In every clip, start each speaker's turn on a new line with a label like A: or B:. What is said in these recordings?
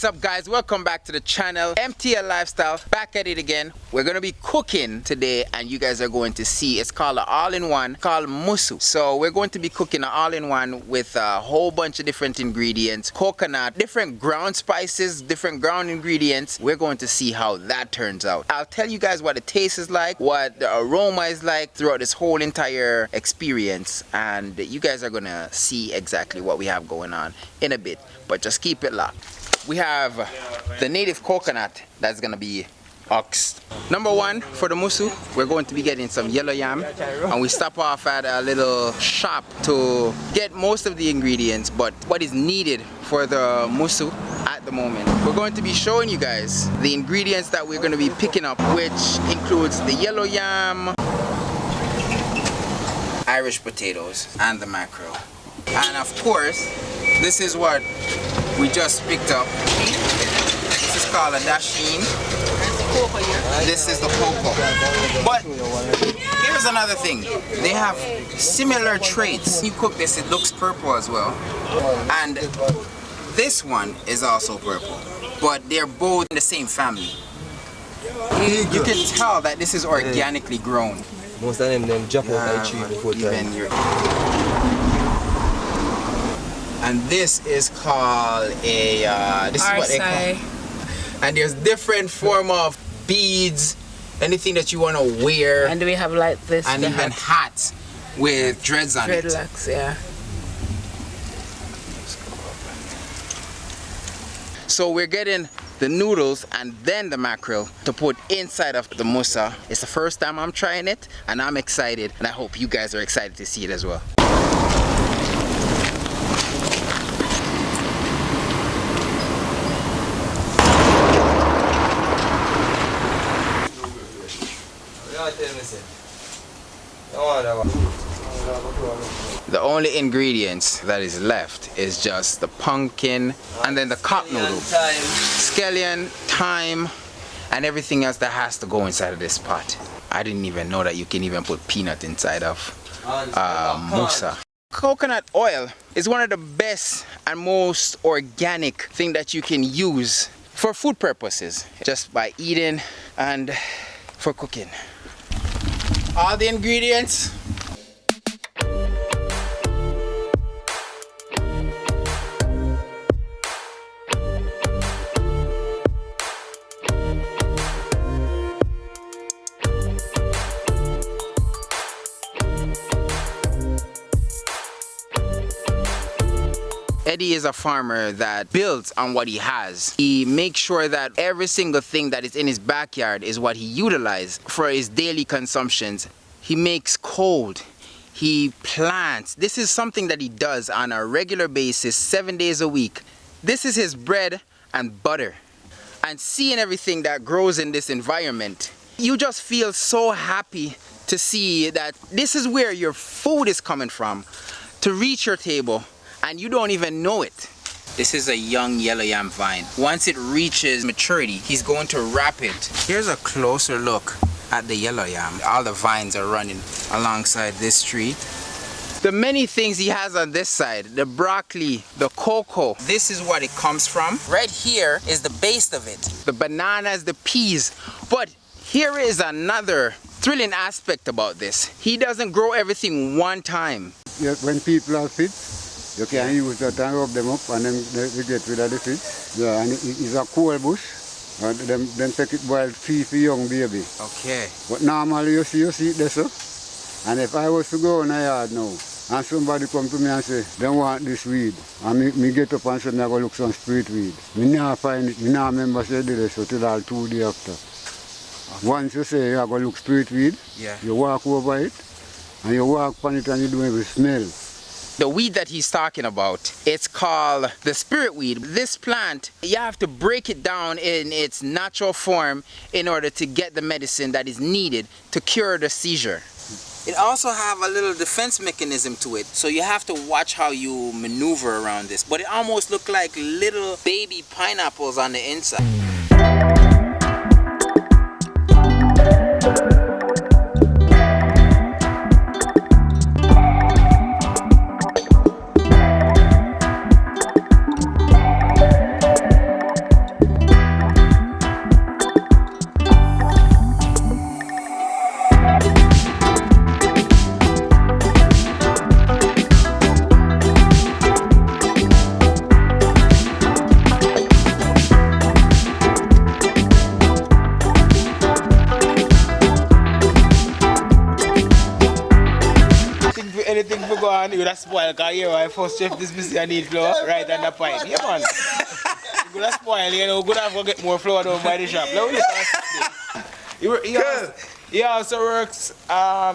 A: What's up, guys? Welcome back to the channel. MTL Lifestyle, back at it again. We're gonna be cooking today and you guys are going to see, it's called an all-in-one called Musa. So we're going to be cooking an all-in-one with a whole bunch of different ingredients, coconut, different ground spices, different ground ingredients. We're going to see how that turns out. I'll tell you guys what the taste is like, what the aroma is like throughout this whole entire experience, and you guys are gonna see exactly what we have going on in a bit, but just keep it locked. We have the native coconut that's gonna be oxed. Number one for the musu, we're going to be getting some yellow yam, and we stop off at a little shop to get most of the ingredients, but what is needed for the musu at the moment. We're going to be showing you guys the ingredients that we're going to be picking up, which includes the yellow yam, Irish potatoes, and the mackerel. And of course, this is what we just picked up. This is called a dasheen. This is the cocoa. But here's another thing. They have similar traits. You cook this, it looks purple as well. And this one is also purple. But they're both in the same family. You can tell that this is organically grown.
B: Most of them jump out like 3 or 4 times.
A: And this is called a this is what they call. And there's different form of beads, anything that you want to wear.
C: And we have like this,
A: and even hats with dreads on it.
C: Dreadlocks, yeah.
A: So we're getting the noodles and then the mackerel to put inside of the musa. It's the first time I'm trying it, and I'm excited, and I hope you guys are excited to see it as well. The only ingredients that is left is just the pumpkin and then the cup noodle, scallion, thyme, and everything else that has to go inside of this pot. I didn't even know that you can even put peanut inside of musa. Coconut oil is one of the best and most organic thing that you can use for food purposes, just by eating and for cooking. All the ingredients. Eddie is a farmer that builds on what he has. He makes sure that every single thing that is in his backyard is what he utilizes for his daily consumptions. He makes cold. He plants. This is something that he does on a regular basis, 7 days a week. This is his bread and butter. And seeing everything that grows in this environment, you just feel so happy to see that this is where your food is coming from to reach your table, and you don't even know it. This is a young yellow yam vine. Once it reaches maturity, he's going to wrap it. Here's a closer look at the yellow yam. All the vines are running alongside this tree. The many things he has on this side, the broccoli, the cocoa, this is what it comes from. Right here is the base of it. The bananas, the peas. But here is another thrilling aspect about this. He doesn't grow everything one time.
D: Yeah, when people are fit, you can use that and rub them up, and then they get rid of the feet. Yeah, and it's a cool bush. And then take it wild feed for young baby.
A: Okay.
D: But normally you see it there, so. And if I was to go in a yard now, and somebody come to me and say, they want this weed, and me get up and say, I go look some street weed. Me never find it, me never remember say this until all 2 days after. Okay. Once you say you go look street weed, yeah, you walk over it, and you walk on it and you don't even smell.
A: The weed that he's talking about, it's called the spirit weed. This plant, you have to break it down in its natural form in order to get the medicine that is needed to cure the seizure. It also have a little defense mechanism to it, so you have to watch how you maneuver around this. But it almost looks like little baby pineapples on the inside.
C: anything for go on, you would have spoiled. Because here, I first chef this business, I need flour right on the pipe. Yeah, man. You could have spoiled, you know, good have to get more flour down by the shop. Let me he also works,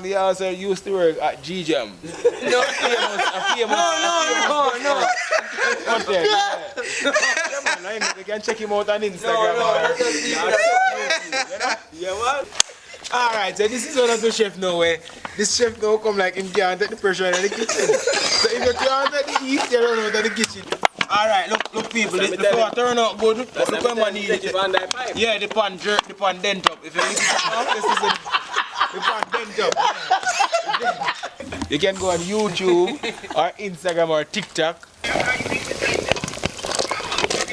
C: he also used to work at G-Jam. No. No. Okay, yeah, man, you can check him out on Instagram. Yeah, man. Alright, so this is one of the chef now where this chef now come like him can't take the pressure in the kitchen. So if you can't take the heat, you run out of the kitchen. Alright, look people, the flour turn out good, but look when man need it. Yeah, the pan jerk, the pan dent up. If you lift it up, this is the pan dent up. Yeah. You can go on YouTube or Instagram or TikTok.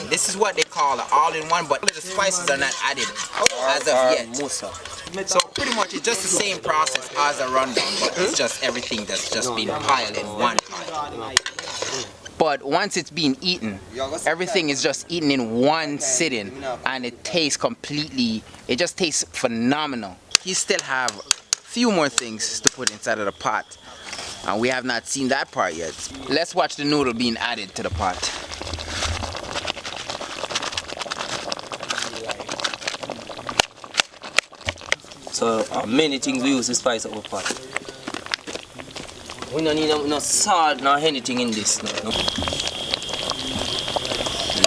A: This is what they call an all-in-one, but the spices are not added as of yet.
B: Musa.
A: So pretty much it's just the same process as a rundown, but it's just everything that's just been piled in one pot. But once it's been eaten, everything is just eaten in one sitting, and it tastes completely, it just tastes phenomenal. You still have a few more things to put inside of the pot, and we have not seen that part yet. Let's watch the noodle being added to the pot.
B: So many things we use to spice up our pot. We don't need no salt nor anything in this. No.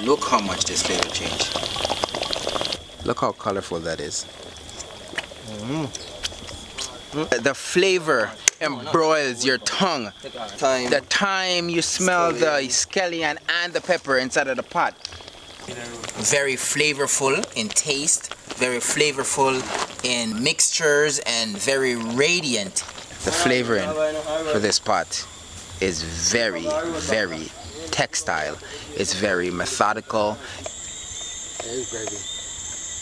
A: Look how much this flavor changed. Look how colorful that is. The flavor embroils your tongue. The time you smell the scallion and the pepper inside of the pot. Very flavorful in taste, very flavorful in mixtures, and very radiant. The flavoring for this pot is very, very textile. It's very methodical.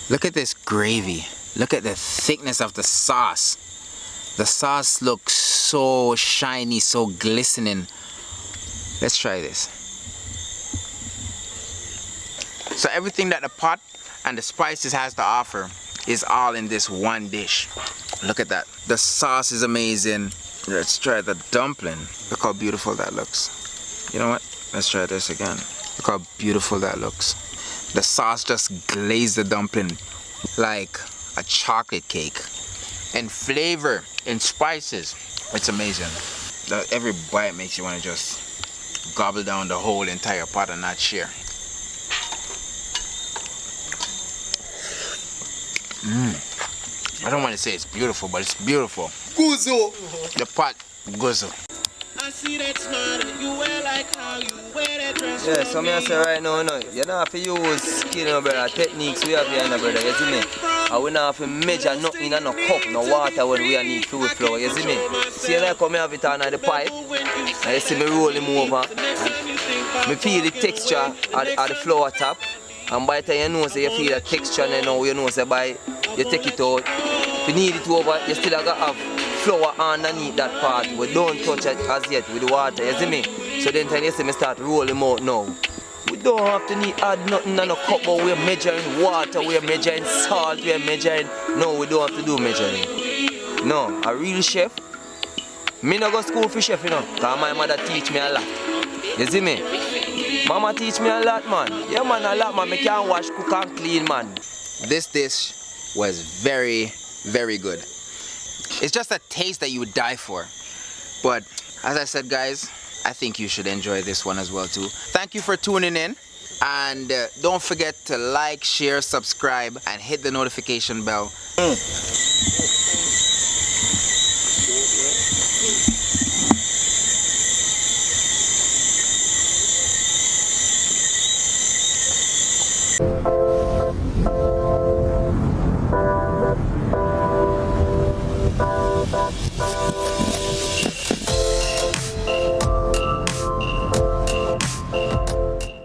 A: Look at this gravy. Look at the thickness of the sauce. The sauce looks so shiny, so glistening. Let's try this. So everything that the pot and the spices has to offer is all in this one dish. Look at that. The sauce is amazing. Let's try the dumpling. Look how beautiful that looks. You know what? Let's try this again. Look how beautiful that looks. The sauce just glazed the dumpling like a chocolate cake. And flavor and spices, it's amazing. Every bite makes you want to just gobble down the whole entire pot and not share. I don't want to say it's beautiful, but it's beautiful.
C: Guzo!
A: The pot, guzo.
E: I see that smile, you wear like how you wear that dress.
B: Yeah, so I say right now, you don't have to use skin, brother, techniques we have here, brother, you see me? And we don't have to measure nothing in no cup, no water when we need fluid flour, you see me? See, like how I have it on the pipe, and you see me roll him over, and I feel the texture of the flour top, and by the time you know, so you feel the texture, and you know, so by you take it out. If you need it over, you still have to have flour underneath that part. We don't touch it as yet with the water, you see me? So then you see me start rolling out now. We don't have to add nothing in a cup, but we're measuring water, we're measuring salt, we're measuring. No, we don't have to do measuring. No, a real chef. Me no go school for chef, you know, because my mother teach me a lot. You see me? Mama teach me a lot, man. Yeah, man, a lot, man. Me can wash, cook and clean, man.
A: This dish was very, very good. It's just a taste that you would die for. But as I said, guys, I think you should enjoy this one as well too. Thank you for tuning in, and don't forget to like, share, subscribe, and hit the notification bell.